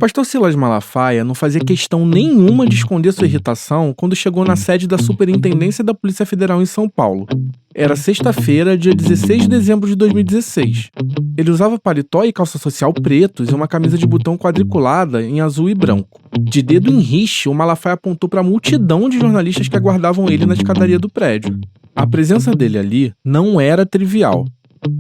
pastor Silas Malafaia não fazia questão nenhuma de esconder sua irritação quando chegou na sede da Superintendência da Polícia Federal em São Paulo. Era sexta-feira, dia 16 de dezembro de 2016. Ele usava paletó e calça social pretos e uma camisa de botão quadriculada em azul e branco. De dedo em rixe, o Malafaia apontou para a multidão de jornalistas que aguardavam ele na escadaria do prédio. A presença dele ali não era trivial.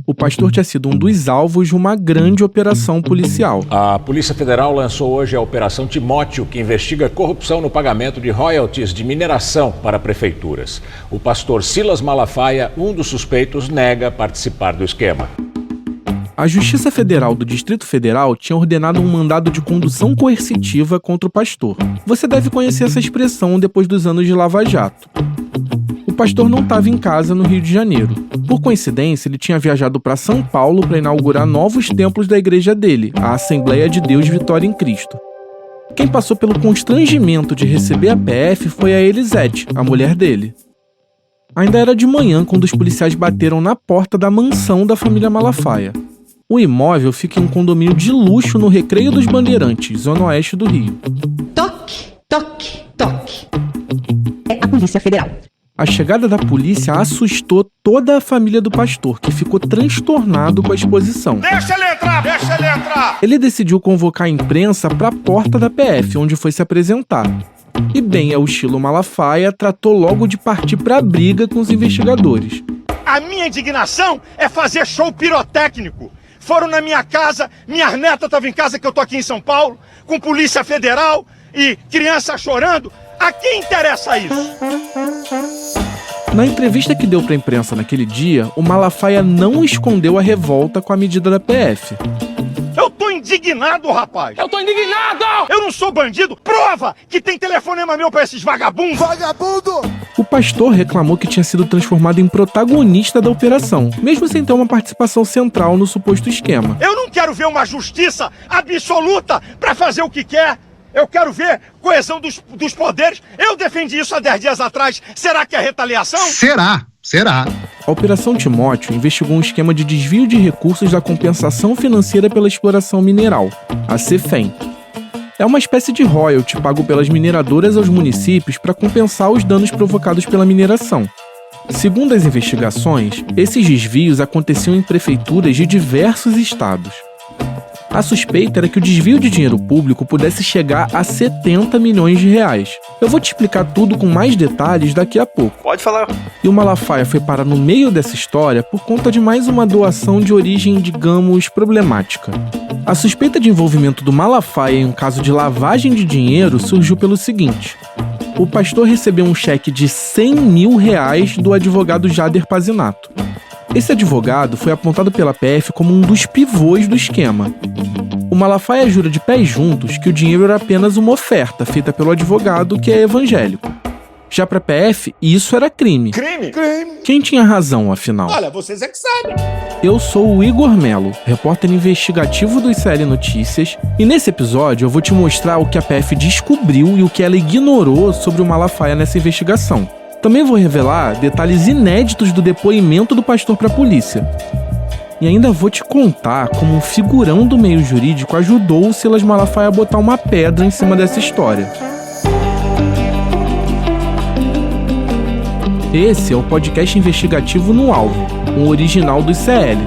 O pastor tinha sido um dos alvos de uma grande operação policial. A Polícia Federal lançou hoje a Operação Timóteo, que investiga corrupção no pagamento de royalties de mineração para prefeituras. O pastor Silas Malafaia, um dos suspeitos, nega participar do esquema. A Justiça Federal do Distrito Federal tinha ordenado um mandado de condução coercitiva contra o pastor. Você deve conhecer essa expressão depois dos anos de Lava Jato. O pastor não estava em casa no Rio de Janeiro. Por coincidência, ele tinha viajado para São Paulo para inaugurar novos templos da igreja dele, a Assembleia de Deus Vitória em Cristo. Quem passou pelo constrangimento de receber a PF foi a Elisete, a mulher dele. Ainda era de manhã quando os policiais bateram na porta da mansão da família Malafaia. O imóvel fica em um condomínio de luxo no Recreio dos Bandeirantes, zona oeste do Rio. Toque, toque, toque. É a Polícia Federal. A chegada da polícia assustou toda a família do pastor, que ficou transtornado com a exposição. Deixa ele entrar, deixa ele entrar! Ele decidiu convocar a imprensa para a porta da PF, onde foi se apresentar. E bem ao estilo Malafaia, tratou logo de partir para a briga com os investigadores. A minha indignação é fazer show pirotécnico. Foram na minha casa, minha neta estava em casa, que eu tô aqui em São Paulo, com Polícia Federal e criança chorando. A quem interessa isso? Na entrevista que deu para a imprensa naquele dia, o Malafaia não escondeu a revolta com a medida da PF. Eu tô indignado, rapaz! Eu tô indignado! Eu não sou bandido! Prova que tem telefonema meu pra esses vagabundos! Vagabundo! O pastor reclamou que tinha sido transformado em protagonista da operação, mesmo sem ter uma participação central no suposto esquema. Eu não quero ver uma justiça absoluta pra fazer o que quer! Eu quero ver coesão dos poderes. Eu defendi isso há 10 dias atrás. Será que é retaliação? Será. A Operação Timóteo investigou um esquema de desvio de recursos da compensação financeira pela exploração mineral, a CEFEM. É uma espécie de royalty pago pelas mineradoras aos municípios para compensar os danos provocados pela mineração. Segundo as investigações, esses desvios aconteciam em prefeituras de diversos estados. A suspeita era que o desvio de dinheiro público pudesse chegar a 70 milhões de reais. Eu vou te explicar tudo com mais detalhes daqui a pouco. Pode falar. E o Malafaia foi parar no meio dessa história por conta de mais uma doação de origem, digamos, problemática. A suspeita de envolvimento do Malafaia em um caso de lavagem de dinheiro surgiu pelo seguinte: o pastor recebeu um cheque de 100 mil reais do advogado Jader Pazinato. Esse advogado foi apontado pela PF como um dos pivôs do esquema. O Malafaia jura de pés juntos que o dinheiro era apenas uma oferta feita pelo advogado, que é evangélico. Já para a PF, isso era crime. Crime? Quem tinha razão, afinal? Olha, vocês é que sabem. Eu sou o Igor Melo, repórter investigativo do ICL Notícias, e nesse episódio eu vou te mostrar o que a PF descobriu e o que ela ignorou sobre o Malafaia nessa investigação. Também vou revelar detalhes inéditos do depoimento do pastor para a polícia. E ainda vou te contar como um figurão do meio jurídico ajudou o Silas Malafaia a botar uma pedra em cima dessa história. Esse é o podcast investigativo No Alvo, um original do ICL.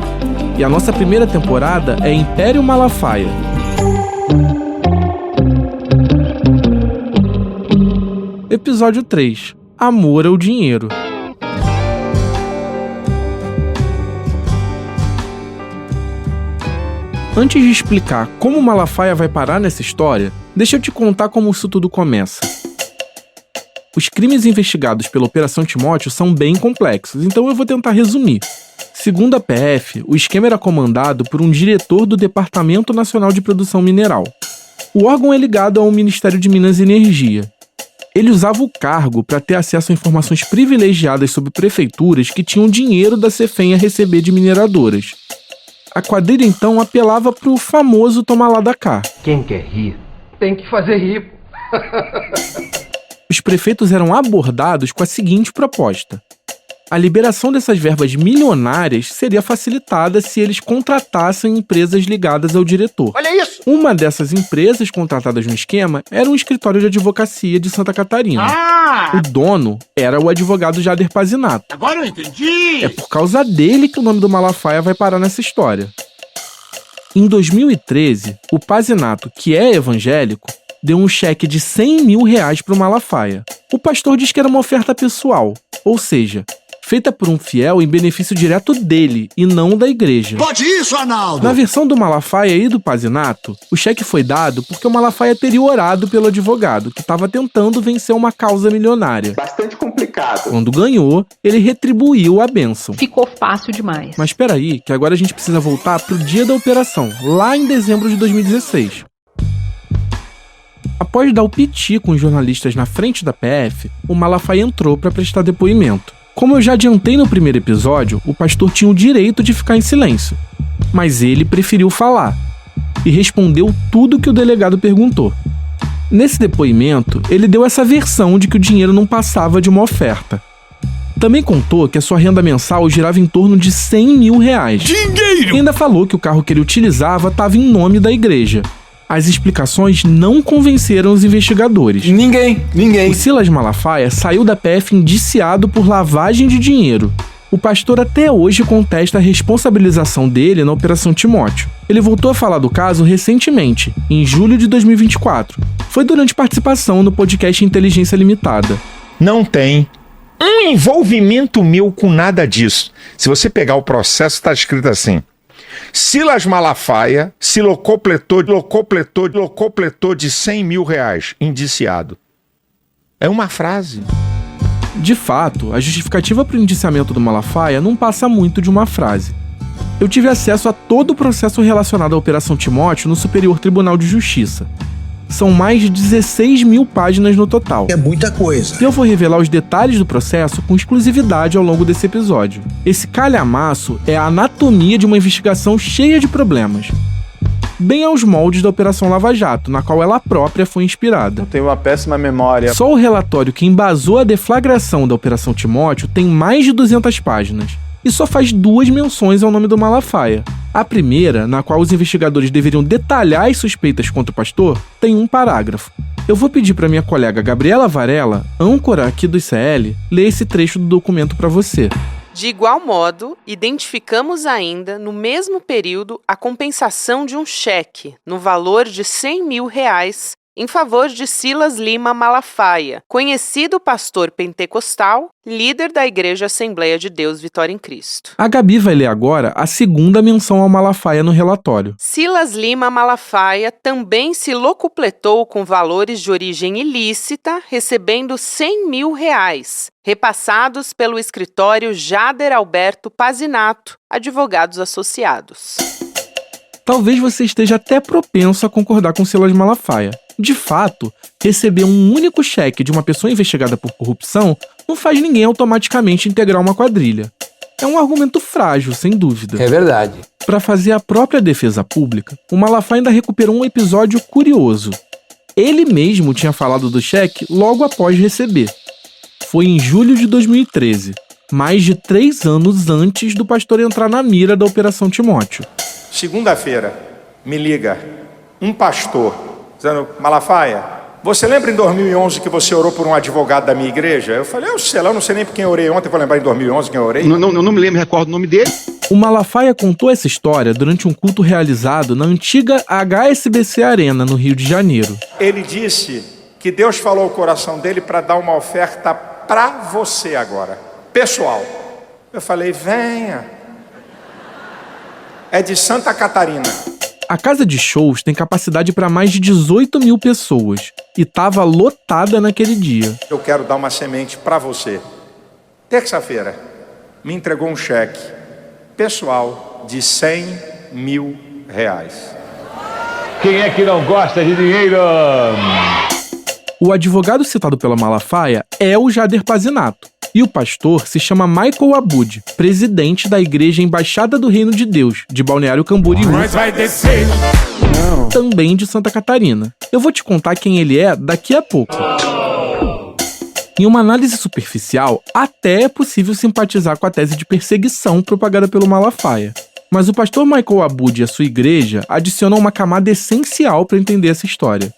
E a nossa primeira temporada é Império Malafaia. Episódio 3. Amor ao dinheiro. Antes de explicar como Malafaia vai parar nessa história, deixa eu te contar como isso tudo começa. Os crimes investigados pela Operação Timóteo são bem complexos, então eu vou tentar resumir. Segundo a PF, o esquema era comandado por um diretor do Departamento Nacional de Produção Mineral. O órgão é ligado ao Ministério de Minas e Energia. Ele usava o cargo para ter acesso a informações privilegiadas sobre prefeituras que tinham dinheiro da CEFEM a receber de mineradoras. A quadrilha, então, apelava para o famoso tomar lá da cá. Quem quer rir, tem que fazer rir. Os prefeitos eram abordados com a seguinte proposta: a liberação dessas verbas milionárias seria facilitada se eles contratassem empresas ligadas ao diretor. Olha isso! Uma dessas empresas contratadas no esquema era um escritório de advocacia de Santa Catarina. O dono era o advogado Jader Pazinato. Agora eu entendi! É por causa dele que o nome do Malafaia vai parar nessa história. Em 2013, o Pazinato, que é evangélico, deu um cheque de R$100 mil para o Malafaia. O pastor diz que era uma oferta pessoal, ou seja, feita por um fiel em benefício direto dele e não da igreja. Pode isso, Arnaldo! Na versão do Malafaia e do Pazinato, o cheque foi dado porque o Malafaia teria orado pelo advogado, que estava tentando vencer uma causa milionária. Bastante complicado. Quando ganhou, ele retribuiu a bênção. Ficou fácil demais. Mas espera aí, que agora a gente precisa voltar pro dia da operação, lá em dezembro de 2016. Após dar o piti com os jornalistas na frente da PF, o Malafaia entrou para prestar depoimento. Como eu já adiantei no primeiro episódio, o pastor tinha o direito de ficar em silêncio, mas ele preferiu falar e respondeu tudo que o delegado perguntou. Nesse depoimento, ele deu essa versão de que o dinheiro não passava de uma oferta. Também contou que a sua renda mensal girava em torno de R$100 mil. Dinheiro! E ainda falou que o carro que ele utilizava estava em nome da igreja. As explicações não convenceram os investigadores. Ninguém. O Silas Malafaia saiu da PF indiciado por lavagem de dinheiro. O pastor até hoje contesta a responsabilização dele na Operação Timóteo. Ele voltou a falar do caso recentemente, em julho de 2024. Foi durante participação no podcast Inteligência Limitada. Não tem um envolvimento meu com nada disso. Se você pegar o processo, está escrito assim: Silas Malafaia se locupletou de R$100 mil, indiciado. É uma frase. De fato, a justificativa para o indiciamento do Malafaia não passa muito de uma frase. Eu tive acesso a todo o processo relacionado à Operação Timóteo no Superior Tribunal de Justiça. São mais de 16 mil páginas no total. É muita coisa. E eu vou revelar os detalhes do processo com exclusividade ao longo desse episódio. Esse calhamaço é a anatomia de uma investigação cheia de problemas. Bem aos moldes da Operação Lava Jato, na qual ela própria foi inspirada. Tenho uma péssima memória. Só o relatório que embasou a deflagração da Operação Timóteo tem mais de 200 páginas. E só faz 2 menções ao nome do Malafaia. A primeira, na qual os investigadores deveriam detalhar as suspeitas contra o pastor, tem um parágrafo. Eu vou pedir para minha colega Gabriela Varela, âncora aqui do ICL, ler esse trecho do documento para você. De igual modo, identificamos ainda, no mesmo período, a compensação de um cheque, no valor de R$100 mil, em favor de Silas Lima Malafaia, conhecido pastor pentecostal, líder da Igreja Assembleia de Deus Vitória em Cristo. A Gabi vai ler agora a segunda menção ao Malafaia no relatório. Silas Lima Malafaia também se locupletou com valores de origem ilícita, recebendo R$100 mil, repassados pelo escritório Jader Alberto Pazinato, advogados associados. Talvez você esteja até propenso a concordar com Silas Malafaia. De fato, receber um único cheque de uma pessoa investigada por corrupção não faz ninguém automaticamente integrar uma quadrilha. É um argumento frágil, sem dúvida. É verdade. Para fazer a própria defesa pública, o Malafaia ainda recuperou um episódio curioso. Ele mesmo tinha falado do cheque logo após receber. Foi em julho de 2013, mais de 3 anos antes do pastor entrar na mira da Operação Timóteo. Segunda-feira, me liga um pastor dizendo: Malafaia, você lembra em 2011 que você orou por um advogado da minha igreja? Eu falei: eu sei lá, eu não sei nem por quem eu orei ontem, vou lembrar em 2011 quem eu orei. Não me lembro, recordo o nome dele. O Malafaia contou essa história durante um culto realizado na antiga HSBC Arena, no Rio de Janeiro. Ele disse que Deus falou ao coração dele para dar uma oferta para você agora, pessoal. Eu falei: venha. É de Santa Catarina. A casa de shows tem capacidade para mais de 18 mil pessoas e estava lotada naquele dia. Eu quero dar uma semente para você. Terça-feira, me entregou um cheque pessoal de R$100 mil. Quem é que não gosta de dinheiro? O advogado citado pela Malafaia é o Jader Pazinato. E o pastor se chama Michael Abud, presidente da Igreja Embaixada do Reino de Deus, de Balneário Camboriú, também de Santa Catarina. Eu vou te contar quem ele é daqui a pouco. Em uma análise superficial, até é possível simpatizar com a tese de perseguição propagada pelo Malafaia. Mas o pastor Michael Abud e a sua igreja adicionam uma camada essencial para entender essa história.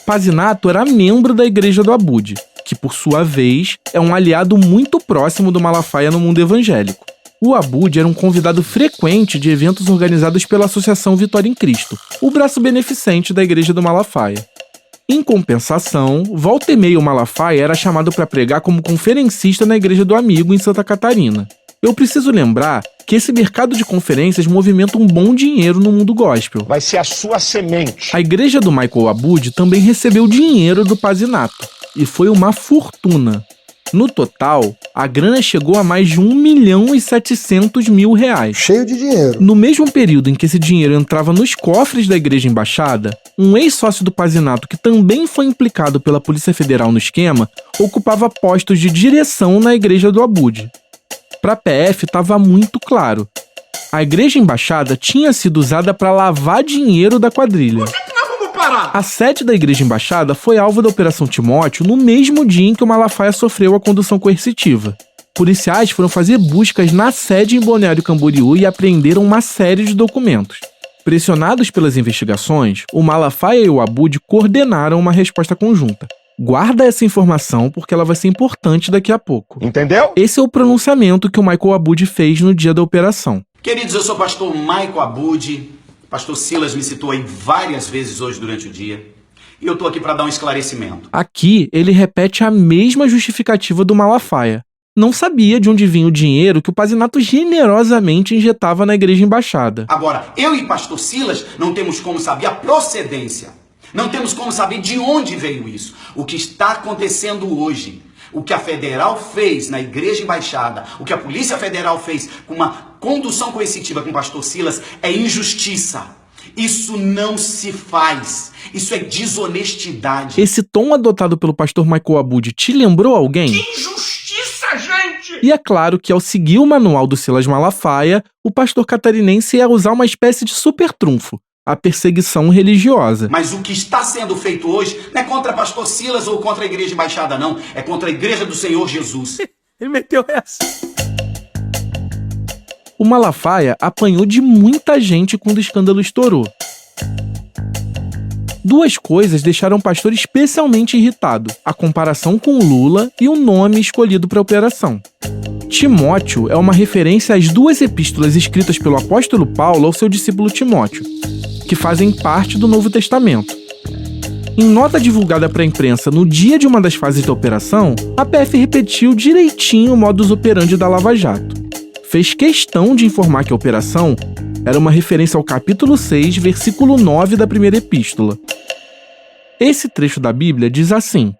Pazinato era membro da igreja do Abud, que por sua vez é um aliado muito próximo do Malafaia no mundo evangélico. O Abud era um convidado frequente de eventos organizados pela Associação Vitória em Cristo, o braço beneficente da igreja do Malafaia. Em compensação, volta e meia o Malafaia era chamado para pregar como conferencista na igreja do amigo em Santa Catarina. Eu preciso lembrar que esse mercado de conferências movimenta um bom dinheiro no mundo gospel. Vai ser a sua semente. A igreja do Michael Abud também recebeu dinheiro do Pazinato, e foi uma fortuna. No total, a grana chegou a mais de R$1.700.000. Cheio de dinheiro. No mesmo período em que esse dinheiro entrava nos cofres da igreja embaixada, um ex-sócio do Pazinato, que também foi implicado pela Polícia Federal no esquema, ocupava postos de direção na igreja do Abud. Para a PF estava muito claro. A igreja embaixada tinha sido usada para lavar dinheiro da quadrilha. A sede da igreja embaixada foi alvo da Operação Timóteo no mesmo dia em que o Malafaia sofreu a condução coercitiva. Policiais foram fazer buscas na sede em Balneário Camboriú e apreenderam uma série de documentos. Pressionados pelas investigações, o Malafaia e o Abud coordenaram uma resposta conjunta. Guarda essa informação porque ela vai ser importante daqui a pouco. Entendeu? Esse é o pronunciamento que o Michael Abud fez no dia da operação. Queridos, eu sou o pastor Michael Abud. Pastor Silas me citou aí várias vezes hoje durante o dia. E eu tô aqui para dar um esclarecimento. Aqui, ele repete a mesma justificativa do Malafaia. Não sabia de onde vinha o dinheiro que o Pazinato generosamente injetava na igreja embaixada. Agora, eu e pastor Silas não temos como saber a procedência. Não temos como saber de onde veio isso. O que está acontecendo hoje, o que a Federal fez na Igreja Embaixada, o que a Polícia Federal fez com uma condução coercitiva com o pastor Silas é injustiça. Isso não se faz. Isso é desonestidade. Esse tom adotado pelo pastor Michael Abud te lembrou alguém? Que injustiça, gente! E é claro que ao seguir o manual do Silas Malafaia, o pastor catarinense ia usar uma espécie de super trunfo. A perseguição religiosa. Mas o que está sendo feito hoje não é contra pastor Silas ou contra a igreja embaixada, não. É contra a igreja do Senhor Jesus. Ele meteu essa. O Malafaia apanhou de muita gente quando o escândalo estourou. Duas coisas deixaram o pastor especialmente irritado: a comparação com Lula e o nome escolhido para a operação. Timóteo é uma referência às duas epístolas escritas pelo apóstolo Paulo ao seu discípulo Timóteo, que fazem parte do Novo Testamento. Em nota divulgada para a imprensa no dia de uma das fases da operação, a PF repetiu direitinho o modus operandi da Lava Jato. Fez questão de informar que a operação era uma referência ao capítulo 6, versículo 9 da primeira epístola. Esse trecho da Bíblia diz assim: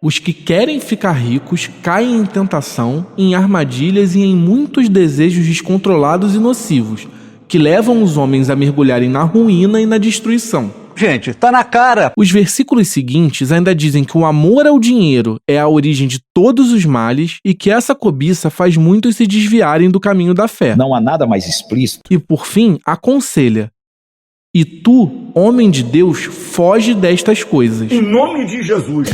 os que querem ficar ricos caem em tentação, em armadilhas e em muitos desejos descontrolados e nocivos, que levam os homens a mergulharem na ruína e na destruição. Gente, tá na cara. Os versículos seguintes ainda dizem que o amor ao dinheiro é a origem de todos os males e que essa cobiça faz muitos se desviarem do caminho da fé. Não há nada mais explícito. E por fim, aconselha: e tu, homem de Deus, foge destas coisas. Em nome de Jesus.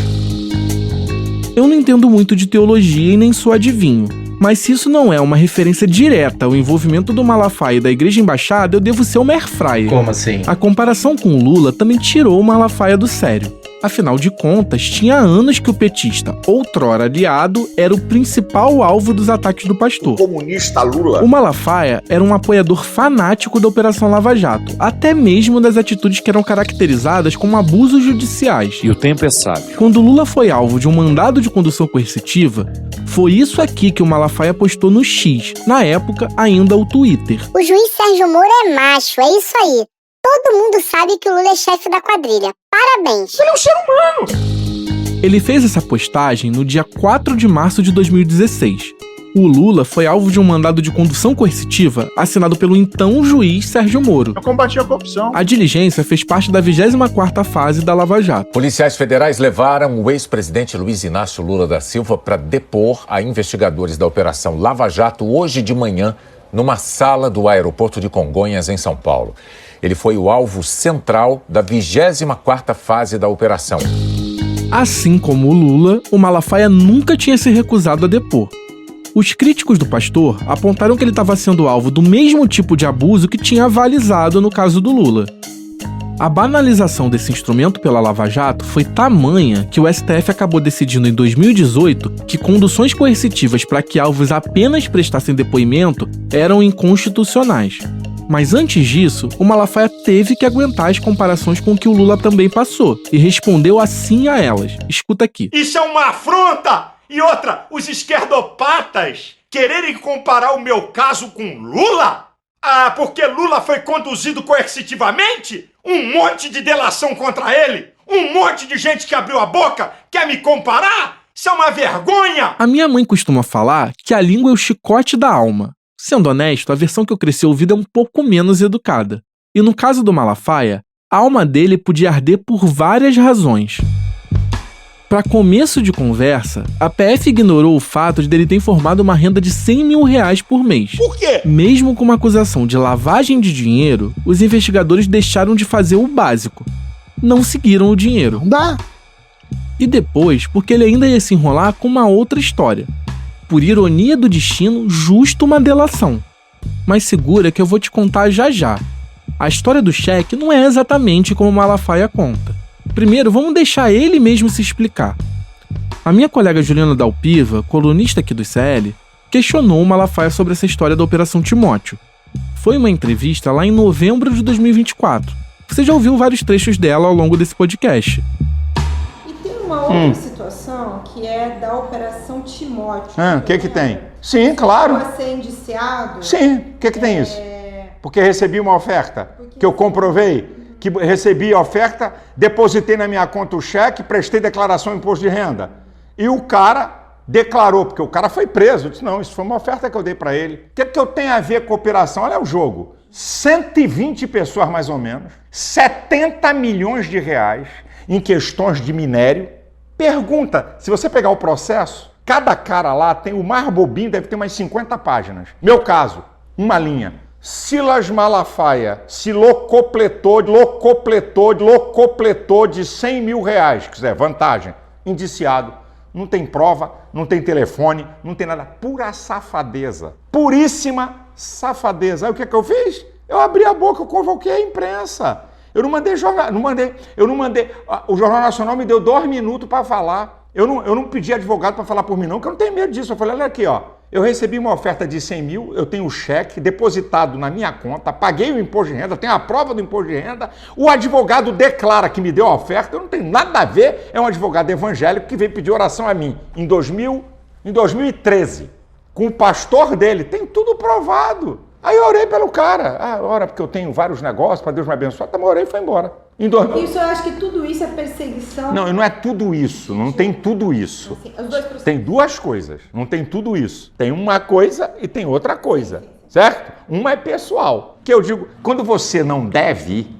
Eu não entendo muito de teologia e nem sou adivinho, mas se isso não é uma referência direta ao envolvimento do Malafaia e da igreja embaixada, eu devo ser uma airfryer. Como assim? A comparação com o Lula também tirou o Malafaia do sério. Afinal de contas, tinha anos que o petista, outrora aliado, era o principal alvo dos ataques do pastor. Comunista Lula. O Malafaia era um apoiador fanático da Operação Lava Jato, até mesmo das atitudes que eram caracterizadas como abusos judiciais. E o tempo é sábio. Quando Lula foi alvo de um mandado de condução coercitiva, foi isso aqui que o Malafaia postou no X, na época ainda o Twitter. O juiz Sérgio Moro é macho, é isso aí. Todo mundo sabe que o Lula é chefe da quadrilha. Parabéns. Ele é um ser humano. Ele fez essa postagem no dia 4 de março de 2016. O Lula foi alvo de um mandado de condução coercitiva assinado pelo então juiz Sérgio Moro. Eu combati a corrupção. A diligência fez parte da 24ª fase da Lava Jato. Policiais federais levaram o ex-presidente Luiz Inácio Lula da Silva para depor a investigadores da Operação Lava Jato hoje de manhã numa sala do aeroporto de Congonhas, em São Paulo. Ele foi o alvo central da 24ª fase da operação. Assim como o Lula, o Malafaia nunca tinha se recusado a depor. Os críticos do pastor apontaram que ele estava sendo alvo do mesmo tipo de abuso que tinha avalizado no caso do Lula. A banalização desse instrumento pela Lava Jato foi tamanha que o STF acabou decidindo em 2018 que conduções coercitivas para que alvos apenas prestassem depoimento eram inconstitucionais. Mas antes disso, o Malafaia teve que aguentar as comparações com o que o Lula também passou e respondeu assim a elas. Escuta aqui. Isso é uma afronta! E outra, os esquerdopatas quererem comparar o meu caso com Lula? Ah, porque Lula foi conduzido coercitivamente? Um monte de delação contra ele? Um monte de gente que abriu a boca? Quer me comparar? Isso é uma vergonha! A minha mãe costuma falar que a língua é o chicote da alma. Sendo honesto, a versão que eu cresci ouvindo é um pouco menos educada. E no caso do Malafaia, a alma dele podia arder por várias razões. Para começo de conversa, a PF ignorou o fato de ele ter informado uma renda de R$100 mil por mês. Por quê? Mesmo com uma acusação de lavagem de dinheiro, os investigadores deixaram de fazer o básico. Não seguiram o dinheiro. Não dá. E depois, porque ele ainda ia se enrolar com uma outra história. Por ironia do destino, justo uma delação. Mas segura que eu vou te contar já já. A história do cheque não é exatamente como o Malafaia conta. Primeiro, vamos deixar ele mesmo se explicar. A minha colega Juliana Dalpiva, colunista aqui do ICL, questionou o Malafaia sobre essa história da Operação Timóteo. Foi uma entrevista lá em novembro de 2024. Você já ouviu vários trechos dela ao longo desse podcast. E tem uma outra situação que é da Operação Timóteo. O que tem? Sim, claro. Para ser indiciado. Sim, o que tem isso? Porque recebi uma oferta que eu comprovei que recebi a oferta, depositei na minha conta o cheque, prestei declaração de imposto de renda. E o cara declarou, porque o cara foi preso. Eu disse, não, isso foi uma oferta que eu dei para ele. O que eu tenho a ver com a operação? Olha o jogo. 120 pessoas mais ou menos, 70 milhões de reais em questões de minério. Pergunta, se você pegar o processo, cada cara lá tem o mais bobinho, deve ter umas 50 páginas. Meu caso, uma linha. Silas Malafaia se locopletou de R$100 mil, quer dizer, vantagem, indiciado, não tem prova, não tem telefone, não tem nada, pura safadeza, puríssima safadeza. Aí o que eu fiz? Eu abri a boca, eu convoquei a imprensa, eu não mandei jornal, o Jornal Nacional me deu 2 minutos para falar, eu não pedi advogado para falar por mim não, porque eu não tenho medo disso, eu falei, olha aqui, ó. Eu recebi uma oferta de 100 mil, eu tenho o cheque depositado na minha conta, paguei o imposto de renda, tenho a prova do imposto de renda, o advogado declara que me deu a oferta, eu não tenho nada a ver, é um advogado evangélico que veio pedir oração a mim em 2013, com o pastor dele, tem tudo provado. Aí eu orei pelo cara, ora porque eu tenho vários negócios, para Deus me abençoar, eu orei e foi embora. Isso, eu acho que tudo isso é perseguição. Não é tudo isso, não tem tudo isso. Assim, tem duas coisas, não tem tudo isso. Tem uma coisa e tem outra coisa, certo? Uma é pessoal, que eu digo, quando você não deve,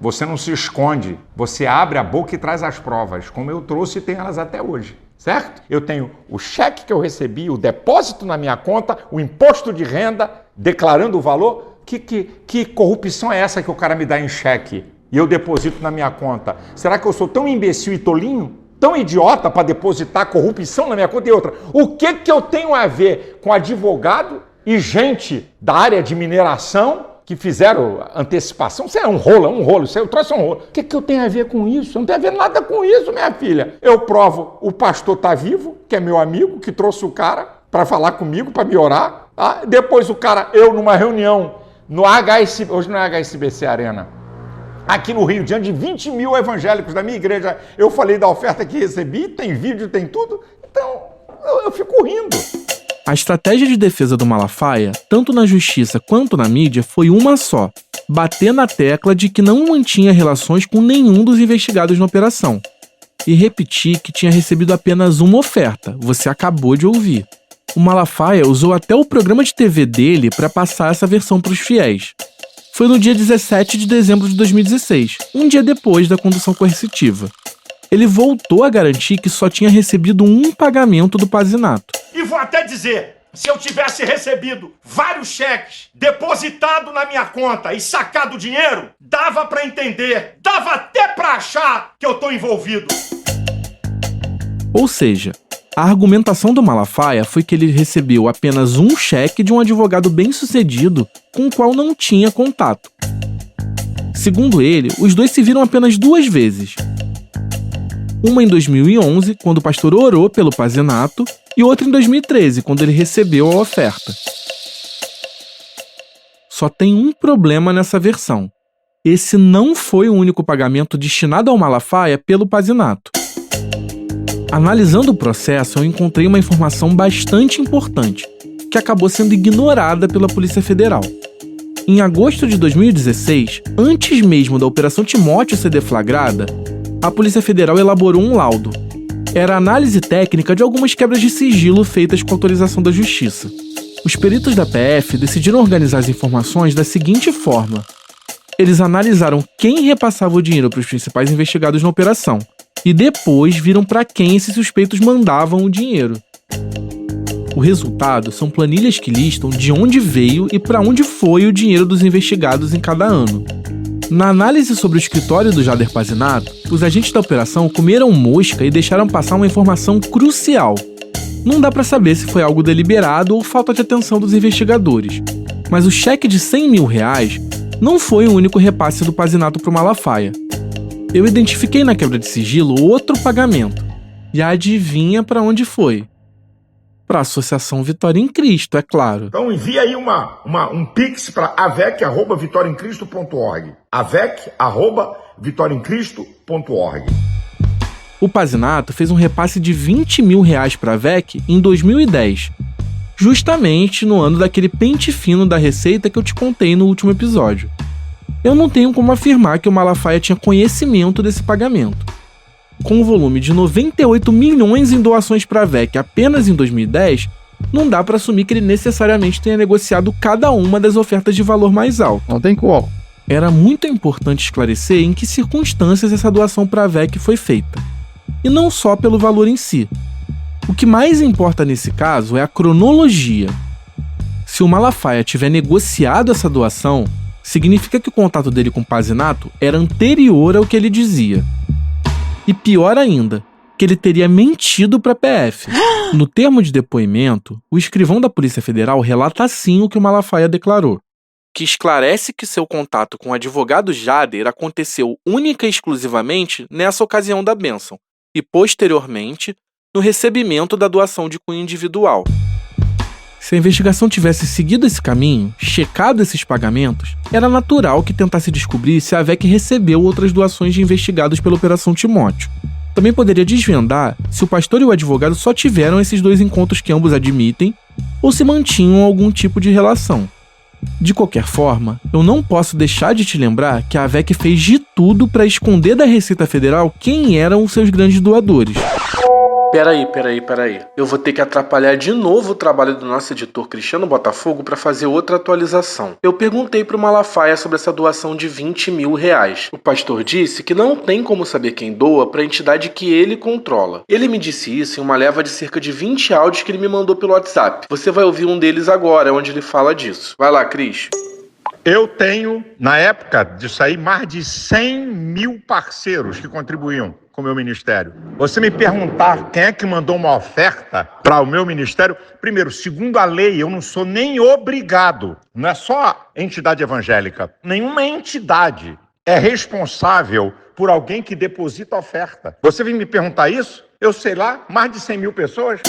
você não se esconde, você abre a boca e traz as provas, como eu trouxe e tenho elas até hoje. Certo? Eu tenho o cheque que eu recebi, o depósito na minha conta, o imposto de renda, declarando o valor. Que corrupção é essa que o cara me dá em cheque e eu deposito na minha conta? Será que eu sou tão imbecil e tolinho? Tão idiota para depositar corrupção na minha conta? E outra, o que eu tenho a ver com advogado e gente da área de mineração que fizeram antecipação? Isso é um rolo, isso eu trouxe um rolo. O que eu tenho a ver com isso? Eu não tenho a ver nada com isso, minha filha. Eu provo, o pastor tá vivo, que é meu amigo, que trouxe o cara para falar comigo, para me orar. Tá? Depois o cara, eu numa reunião no HSBC, hoje não é HSBC Arena, aqui no Rio, diante de 20 mil evangélicos da minha igreja, eu falei da oferta que recebi, tem vídeo, tem tudo, então eu fico rindo. A estratégia de defesa do Malafaia, tanto na justiça quanto na mídia, foi uma só: bater na tecla de que não mantinha relações com nenhum dos investigados na operação. E repetir que tinha recebido apenas uma oferta, você acabou de ouvir. O Malafaia usou até o programa de TV dele para passar essa versão para os fiéis. Foi no dia 17 de dezembro de 2016, um dia depois da condução coercitiva. Ele voltou a garantir que só tinha recebido um pagamento do Pazinato. E vou até dizer, se eu tivesse recebido vários cheques, depositado na minha conta e sacado o dinheiro, dava para entender, dava até para achar que eu tô envolvido. Ou seja, A argumentação do Malafaia foi que ele recebeu apenas um cheque de um advogado bem-sucedido com o qual não tinha contato. Segundo ele, os dois se viram apenas 2 vezes. Uma em 2011, quando o pastor orou pelo Pazinato, e outra em 2013, quando ele recebeu a oferta. Só tem um problema nessa versão. Esse não foi o único pagamento destinado ao Malafaia pelo Pazinato. Analisando o processo, eu encontrei uma informação bastante importante, que acabou sendo ignorada pela Polícia Federal. Em agosto de 2016, antes mesmo da Operação Timóteo ser deflagrada, a Polícia Federal elaborou um laudo. Era a análise técnica de algumas quebras de sigilo feitas com autorização da Justiça. Os peritos da PF decidiram organizar as informações da seguinte forma. Eles analisaram quem repassava o dinheiro para os principais investigados na operação, e depois viram para quem esses suspeitos mandavam o dinheiro. O resultado são planilhas que listam de onde veio e para onde foi o dinheiro dos investigados em cada ano. Na análise sobre o escritório do Jader Pazinato, os agentes da operação comeram mosca e deixaram passar uma informação crucial. Não dá para saber se foi algo deliberado ou falta de atenção dos investigadores, mas o cheque de R$100 mil não foi o único repasse do Pazinato para o Malafaia. Eu identifiquei na quebra de sigilo outro pagamento. E adivinha para onde foi? Para a Associação Vitória em Cristo, é claro. Então envia aí um pix para avec@vitoriaemcristo.org. avec@vitoriaemcristo.org. O Pazinato fez um repasse de R$20 mil para a VEC em 2010, justamente no ano daquele pente fino da Receita que eu te contei no último episódio. Eu não tenho como afirmar que o Malafaia tinha conhecimento desse pagamento. Com o volume de 98 milhões em doações para a VEC apenas em 2010, não dá para assumir que ele necessariamente tenha negociado cada uma das ofertas de valor mais alto. Não tem como. Era muito importante esclarecer em que circunstâncias essa doação para a VEC foi feita. E não só pelo valor em si. O que mais importa nesse caso é a cronologia. Se o Malafaia tiver negociado essa doação, significa que o contato dele com o Pazinato era anterior ao que ele dizia. E pior ainda, que ele teria mentido para a PF. No termo de depoimento, o escrivão da Polícia Federal relata assim o que o Malafaia declarou, que esclarece que seu contato com o advogado Jader aconteceu única e exclusivamente nessa ocasião da bênção e, posteriormente, no recebimento da doação de cunho individual. Se a investigação tivesse seguido esse caminho, checado esses pagamentos, era natural que tentasse descobrir se a VEC recebeu outras doações de investigados pela Operação Timóteo. Também poderia desvendar se o pastor e o advogado só tiveram esses 2 encontros que ambos admitem ou se mantinham algum tipo de relação. De qualquer forma, eu não posso deixar de te lembrar que a VEC fez de tudo para esconder da Receita Federal quem eram os seus grandes doadores. Peraí. Eu vou ter que atrapalhar de novo o trabalho do nosso editor Cristiano Botafogo para fazer outra atualização. Eu perguntei pro Malafaia sobre essa doação de R$20 mil. O pastor disse que não tem como saber quem doa para a entidade que ele controla. Ele me disse isso em uma leva de cerca de 20 áudios que ele me mandou pelo WhatsApp. Você vai ouvir um deles agora, onde ele fala disso. Vai lá, Cris. Eu tenho, na época disso aí, mais de 100 mil parceiros que contribuíam com o meu ministério. Você me perguntar quem é que mandou uma oferta para o meu ministério, primeiro, segundo a lei, eu não sou nem obrigado, não é só entidade evangélica, nenhuma entidade é responsável por alguém que deposita a oferta. Você vem me perguntar isso? Eu sei lá, mais de 100 mil pessoas.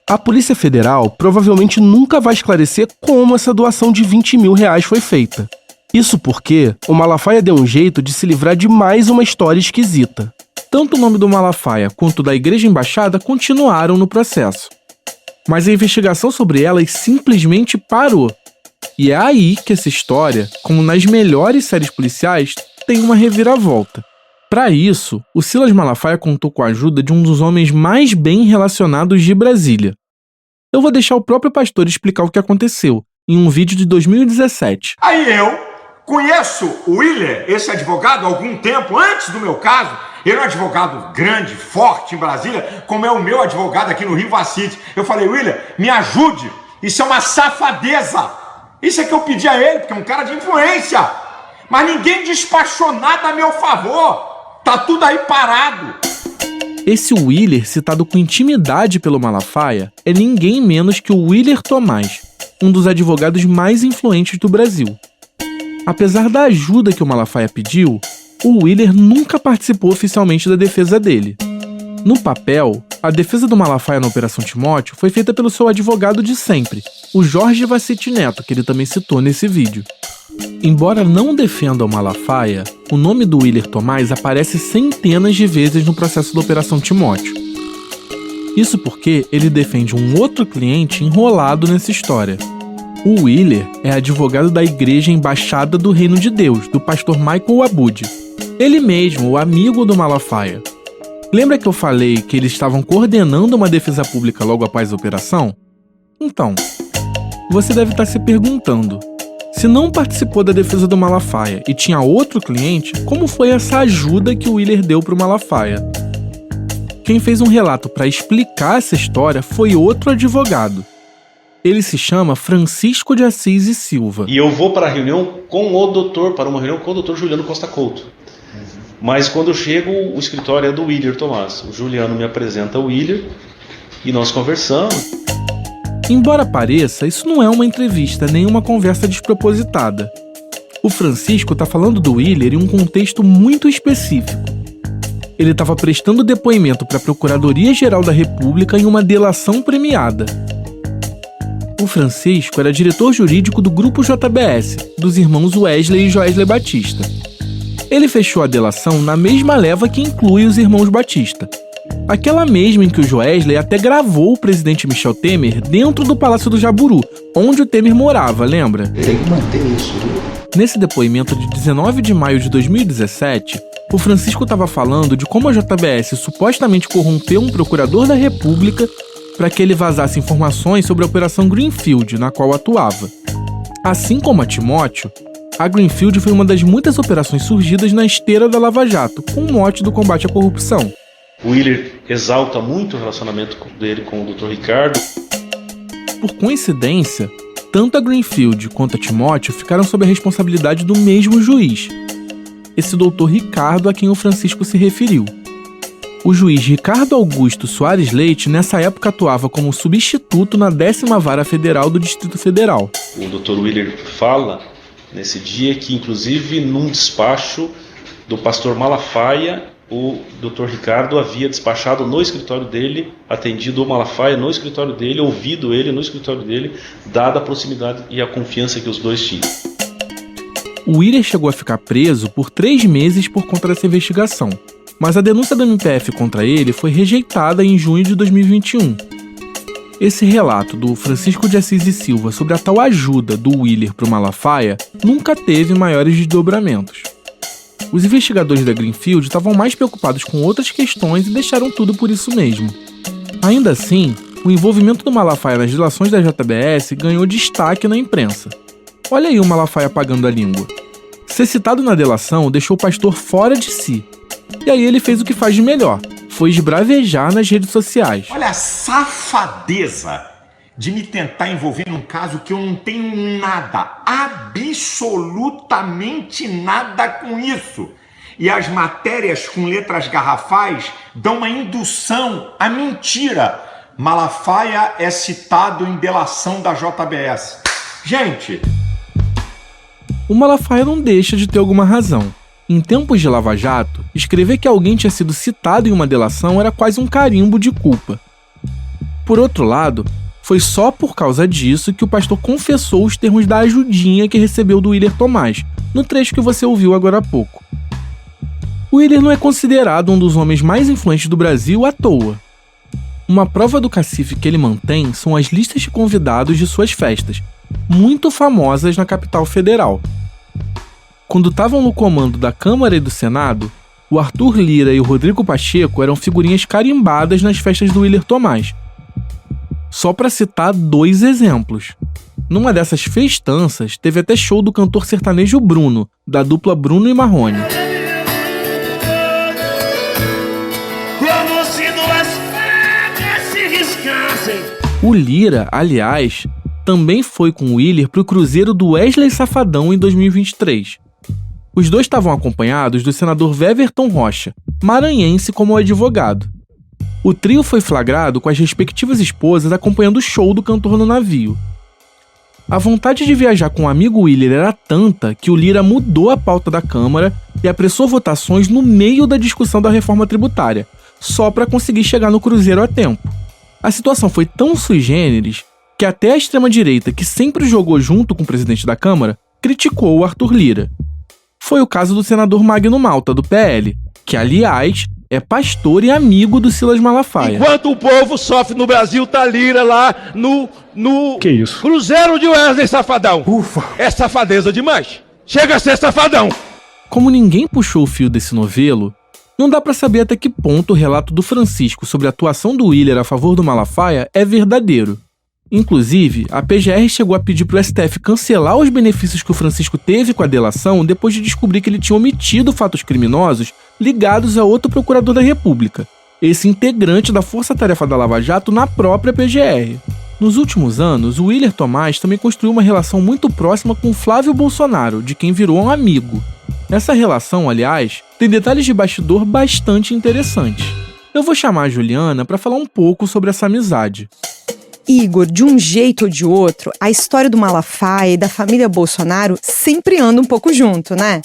A Polícia Federal provavelmente nunca vai esclarecer como essa doação de R$20 mil foi feita. Isso porque o Malafaia deu um jeito de se livrar de mais uma história esquisita. Tanto o nome do Malafaia quanto da Igreja Embaixada continuaram no processo. Mas a investigação sobre elas simplesmente parou. E é aí que essa história, como nas melhores séries policiais, tem uma reviravolta. Para isso, o Silas Malafaia contou com a ajuda de um dos homens mais bem relacionados de Brasília. Eu vou deixar o próprio pastor explicar o que aconteceu, em um vídeo de 2017. Aí eu conheço o Willer, esse advogado, há algum tempo, antes do meu caso. Ele é um advogado grande, forte em Brasília, como é o meu advogado aqui no Rio Vacite. Eu falei, Willer, me ajude, isso é uma safadeza. Isso é que eu pedi a ele, porque é um cara de influência. Mas ninguém despachou nada a meu favor. Tá tudo aí parado. Esse Willer, citado com intimidade pelo Malafaia, é ninguém menos que o Willer Tomás, um dos advogados mais influentes do Brasil. Apesar da ajuda que o Malafaia pediu, o Willer nunca participou oficialmente da defesa dele. No papel, a defesa do Malafaia na Operação Timóteo foi feita pelo seu advogado de sempre, o Jorge Vaciti Neto, que ele também citou nesse vídeo. Embora não defenda o Malafaia, o nome do Willer Tomás aparece centenas de vezes no processo da Operação Timóteo. Isso porque ele defende um outro cliente enrolado nessa história. O Willer é advogado da Igreja Embaixada do Reino de Deus, do pastor Michael Abud. Ele mesmo, o amigo do Malafaia. Lembra que eu falei que eles estavam coordenando uma defesa pública logo após a operação? Então, você deve estar se perguntando, se não participou da defesa do Malafaia e tinha outro cliente, como foi essa ajuda que o Willer deu para o Malafaia? Quem fez um relato para explicar essa história foi outro advogado. Ele se chama Francisco de Assis e Silva. E eu vou para uma reunião com o doutor Juliano Costa Couto. Mas quando eu chego, o escritório é do Willer Tomás. O Juliano me apresenta o Willer e nós conversamos. Embora pareça, isso não é uma entrevista nem uma conversa despropositada. O Francisco está falando do Willer em um contexto muito específico. Ele estava prestando depoimento para a Procuradoria-Geral da República em uma delação premiada. O Francisco era diretor jurídico do Grupo JBS, dos irmãos Wesley e Joesley Batista. Ele fechou a delação na mesma leva que inclui os irmãos Batista. Aquela mesma em que o Joesley até gravou o presidente Michel Temer dentro do Palácio do Jaburu, onde o Temer morava, lembra? Tem que manter isso. Nesse depoimento de 19 de maio de 2017, o Francisco estava falando de como a JBS supostamente corrompeu um procurador da República para que ele vazasse informações sobre a Operação Greenfield, na qual atuava. Assim como a Timóteo, a Greenfield foi uma das muitas operações surgidas na esteira da Lava Jato, com o mote do combate à corrupção. O Willer exalta muito o relacionamento dele com o Dr. Ricardo. Por coincidência, tanto a Greenfield quanto a Timóteo ficaram sob a responsabilidade do mesmo juiz, esse Dr. Ricardo a quem o Francisco se referiu. O juiz Ricardo Augusto Soares Leite, nessa época, atuava como substituto na 10ª Vara Federal do Distrito Federal. O Dr. Willer fala nesse dia que, inclusive, num despacho do pastor Malafaia, o Dr. Ricardo havia despachado no escritório dele, atendido o Malafaia no escritório dele, ouvido ele no escritório dele, dada a proximidade e a confiança que os dois tinham. O Willer chegou a ficar preso por 3 meses por conta dessa investigação, mas a denúncia do MPF contra ele foi rejeitada em junho de 2021. Esse relato do Francisco de Assis e Silva sobre a tal ajuda do Willer para o Malafaia nunca teve maiores desdobramentos. Os investigadores da Greenfield estavam mais preocupados com outras questões e deixaram tudo por isso mesmo. Ainda assim, o envolvimento do Malafaia nas delações da JBS ganhou destaque na imprensa. Olha aí o Malafaia pagando a língua. Ser citado na delação deixou o pastor fora de si. E aí ele fez o que faz de melhor, foi esbravejar nas redes sociais. Olha a safadeza de me tentar envolver num caso que eu não tenho nada, absolutamente nada com isso. E as matérias com letras garrafais dão uma indução à mentira. Malafaia é citado em delação da JBS. Gente! O Malafaia não deixa de ter alguma razão. Em tempos de Lava Jato, escrever que alguém tinha sido citado em uma delação era quase um carimbo de culpa. Por outro lado, foi só por causa disso que o pastor confessou os termos da ajudinha que recebeu do Willer Tomás, no trecho que você ouviu agora há pouco. O Willer não é considerado um dos homens mais influentes do Brasil à toa. Uma prova do cacife que ele mantém são as listas de convidados de suas festas, muito famosas na capital federal. Quando estavam no comando da Câmara e do Senado, o Arthur Lira e o Rodrigo Pacheco eram figurinhas carimbadas nas festas do Willer Tomás. Só para citar 2 exemplos. Numa dessas festanças, teve até show do cantor sertanejo Bruno, da dupla Bruno e Marrone. O Lira, aliás, também foi com o Willer para o cruzeiro do Wesley Safadão em 2023. Os dois estavam acompanhados do senador Weverton Rocha, maranhense como advogado. O trio foi flagrado com as respectivas esposas acompanhando o show do cantor no navio. A vontade de viajar com o amigo Willer era tanta que o Lira mudou a pauta da Câmara e apressou votações no meio da discussão da reforma tributária, só para conseguir chegar no cruzeiro a tempo. A situação foi tão sui generis que até a extrema-direita, que sempre jogou junto com o presidente da Câmara, criticou o Arthur Lira. Foi o caso do senador Magno Malta, do PL, que, aliás, é pastor e amigo do Silas Malafaia. Enquanto o povo sofre no Brasil, tá Lira lá no Que isso? Cruzeiro de Wesley Safadão. Ufa! É safadeza demais. Chega a ser safadão. Como ninguém puxou o fio desse novelo, não dá pra saber até que ponto o relato do Francisco sobre a atuação do Willer a favor do Malafaia é verdadeiro. Inclusive, a PGR chegou a pedir pro STF cancelar os benefícios que o Francisco teve com a delação depois de descobrir que ele tinha omitido fatos criminosos ligados a outro procurador da República, esse integrante da Força-Tarefa da Lava Jato na própria PGR. Nos últimos anos, o Willer Tomás também construiu uma relação muito próxima com Flávio Bolsonaro, de quem virou um amigo. Essa relação, aliás, tem detalhes de bastidor bastante interessantes. Eu vou chamar a Juliana para falar um pouco sobre essa amizade. Igor, de um jeito ou de outro, a história do Malafaia e da família Bolsonaro sempre anda um pouco junto, né?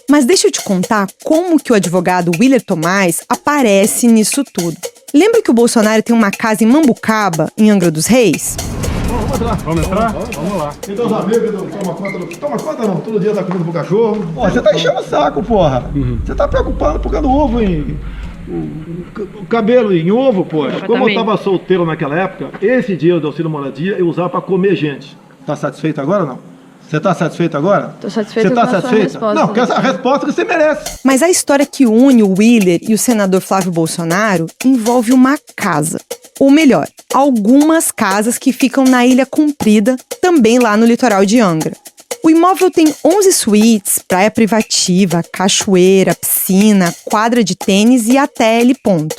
Mas deixa eu te contar como que o advogado Willer Tomás aparece nisso tudo. Lembra que o Bolsonaro tem uma casa em Mambucaba, em Angra dos Reis? Vamos entrar? Vamos lá. E teus amigos, toma conta não, todo dia tá comendo pro cachorro. Pô, você tá enchendo o saco, porra. Você tá preocupado por causa do ovo, hein? O cabelo em ovo, poxa. Como eu tava solteiro naquela época, esse dinheiro do auxílio moradia eu usava pra comer gente. Tá satisfeito agora ou não? Você tá satisfeito agora? Tô satisfeita com a sua resposta. Não, porque essa resposta que você merece. Mas a história que une o Willer e o senador Flávio Bolsonaro envolve uma casa. Ou melhor, algumas casas que ficam na Ilha Comprida, também lá no litoral de Angra. O imóvel tem 11 suítes, praia privativa, cachoeira, piscina, quadra de tênis e até heliponto.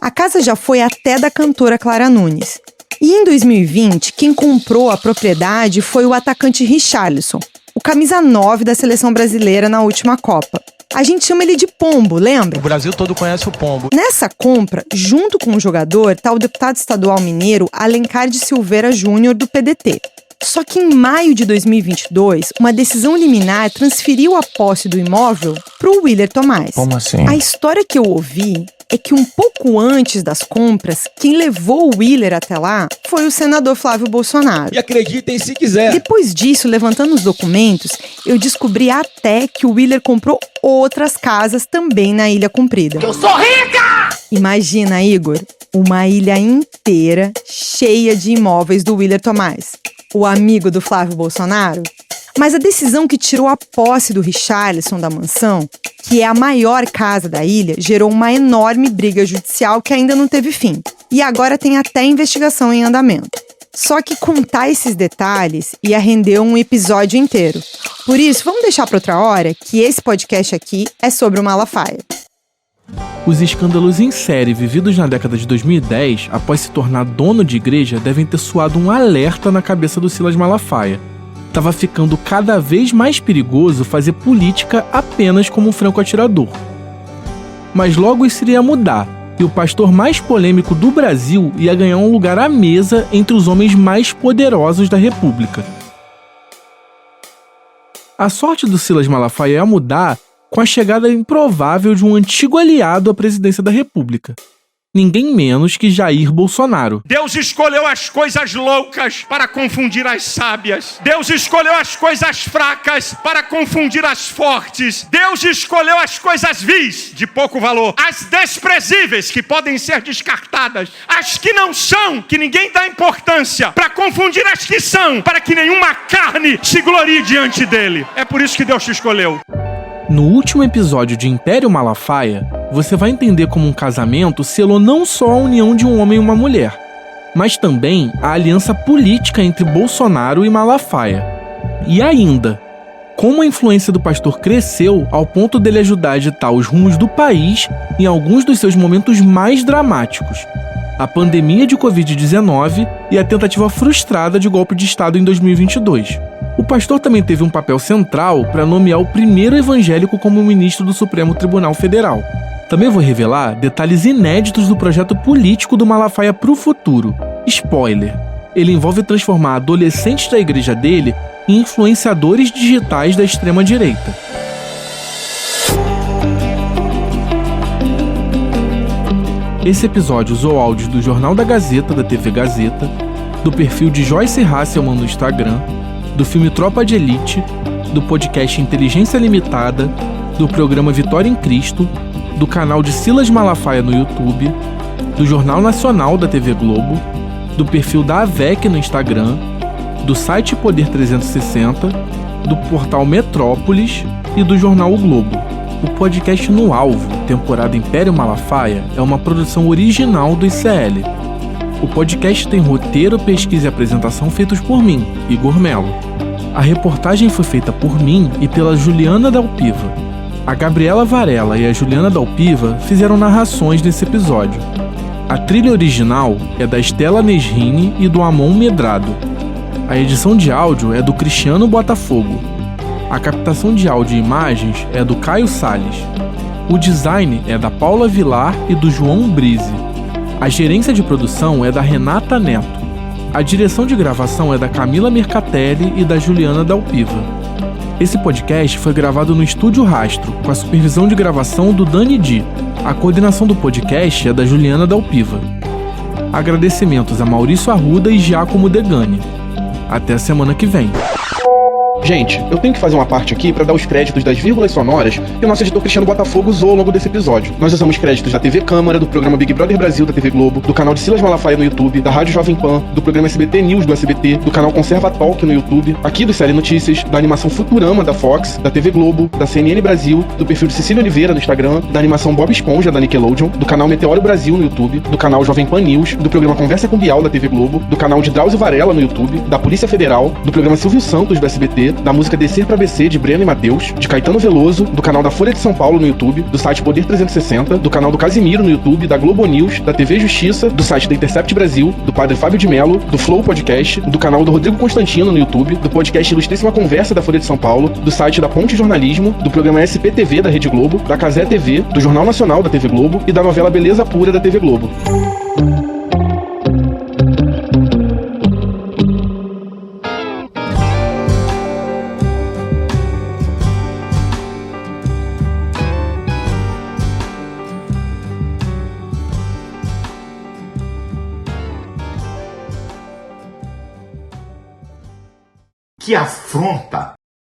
A casa já foi até da cantora Clara Nunes. E em 2020, quem comprou a propriedade foi o atacante Richarlison, o camisa 9 da seleção brasileira na última Copa. A gente chama ele de Pombo, lembra? O Brasil todo conhece o Pombo. Nessa compra, junto com o jogador, está o deputado estadual mineiro Alencar de Silveira Júnior, do PDT. Só que em maio de 2022, uma decisão liminar transferiu a posse do imóvel para o Willer Tomás. Como assim? A história que eu ouvi é que um pouco antes das compras, quem levou o Willer até lá foi o senador Flávio Bolsonaro. E acreditem se quiser. Depois disso, levantando os documentos, eu descobri até que o Willer comprou outras casas também na Ilha Comprida. Eu sou rica! Imagina, Igor, uma ilha inteira cheia de imóveis do Willer Tomás, o amigo do Flávio Bolsonaro. Mas a decisão que tirou a posse do Richarlison da mansão, que é a maior casa da ilha, gerou uma enorme briga judicial que ainda não teve fim. E agora tem até investigação em andamento. Só que contar esses detalhes ia render um episódio inteiro. Por isso, vamos deixar para outra hora, que esse podcast aqui é sobre o Malafaia. Os escândalos em série vividos na década de 2010, após se tornar dono de igreja, devem ter soado um alerta na cabeça do Silas Malafaia. Tava ficando cada vez mais perigoso fazer política apenas como um franco-atirador. Mas logo isso iria mudar, e o pastor mais polêmico do Brasil ia ganhar um lugar à mesa entre os homens mais poderosos da República. A sorte do Silas Malafaia ia mudar com a chegada improvável de um antigo aliado à presidência da República. Ninguém menos que Jair Bolsonaro. Deus escolheu as coisas loucas para confundir as sábias. Deus escolheu as coisas fracas para confundir as fortes. Deus escolheu as coisas vis, de pouco valor. As desprezíveis, que podem ser descartadas. As que não são, que ninguém dá importância, para confundir as que são, para que nenhuma carne se glorie diante dele. É por isso que Deus te escolheu. No último episódio de Império Malafaia, você vai entender como um casamento selou não só a união de um homem e uma mulher, mas também a aliança política entre Bolsonaro e Malafaia. E ainda, como a influência do pastor cresceu ao ponto dele ajudar a ditar os rumos do país em alguns dos seus momentos mais dramáticos. A pandemia de Covid-19 e a tentativa frustrada de golpe de Estado em 2022. O pastor também teve um papel central para nomear o primeiro evangélico como ministro do Supremo Tribunal Federal. Também vou revelar detalhes inéditos do projeto político do Malafaia pro futuro. Spoiler: ele envolve transformar adolescentes da igreja dele em influenciadores digitais da extrema-direita. Esse episódio usou áudios do Jornal da Gazeta, da TV Gazeta, do perfil de Joyce Hasselman no Instagram, do filme Tropa de Elite, do podcast Inteligência Limitada, do programa Vitória em Cristo, do canal de Silas Malafaia no YouTube, do Jornal Nacional da TV Globo, do perfil da AVEC no Instagram, do site Poder 360, do portal Metrópolis e do jornal O Globo. O podcast No Alvo, temporada Império Malafaia, é uma produção original do ICL. O podcast tem roteiro, pesquisa e apresentação feitos por mim, Igor Melo. A reportagem foi feita por mim e pela Juliana Dalpiva. A Gabriela Varela e a Juliana Dalpiva fizeram narrações nesse episódio. A trilha original é da Estela Nesrini e do Amon Medrado. A edição de áudio é do Cristiano Botafogo. A captação de áudio e imagens é do Caio Salles. O design é da Paula Vilar e do João Brise. A gerência de produção é da Renata Neto. A direção de gravação é da Camila Mercatelli e da Juliana Dalpiva. Esse podcast foi gravado no Estúdio Rastro, com a supervisão de gravação do Dani Di. A coordenação do podcast é da Juliana Dalpiva. Agradecimentos a Maurício Arruda e Giacomo Degani. Até a semana que vem. Gente, eu tenho que fazer uma parte aqui para dar os créditos das vírgulas sonoras que o nosso editor Cristiano Botafogo usou ao longo desse episódio. Nós usamos créditos da TV Câmara, do programa Big Brother Brasil da TV Globo, do canal de Silas Malafaia no YouTube, da Rádio Jovem Pan, do programa SBT News do SBT, do canal Conserva Talk no YouTube, aqui do Série Notícias, da animação Futurama da Fox, da TV Globo, da CNN Brasil, do perfil de Cecília Oliveira no Instagram, da animação Bob Esponja da Nickelodeon, do canal Meteoro Brasil no YouTube, do canal Jovem Pan News, do programa Conversa com Bial da TV Globo, do canal de Drauzio Varela no YouTube, da Polícia Federal, do programa Silvio Santos do SBT, da música Descer pra BC de Breno e Matheus, de Caetano Veloso, do canal da Folha de São Paulo no YouTube, do site Poder 360, do canal do Casimiro no YouTube, da Globo News, da TV Justiça, do site da Intercept Brasil, do Padre Fábio de Mello, do Flow Podcast, do canal do Rodrigo Constantino no YouTube, do podcast Ilustríssima Conversa da Folha de São Paulo, do site da Ponte Jornalismo, do programa SPTV da Rede Globo, da Casé TV, do Jornal Nacional da TV Globo e da novela Beleza Pura da TV Globo. Que afronta!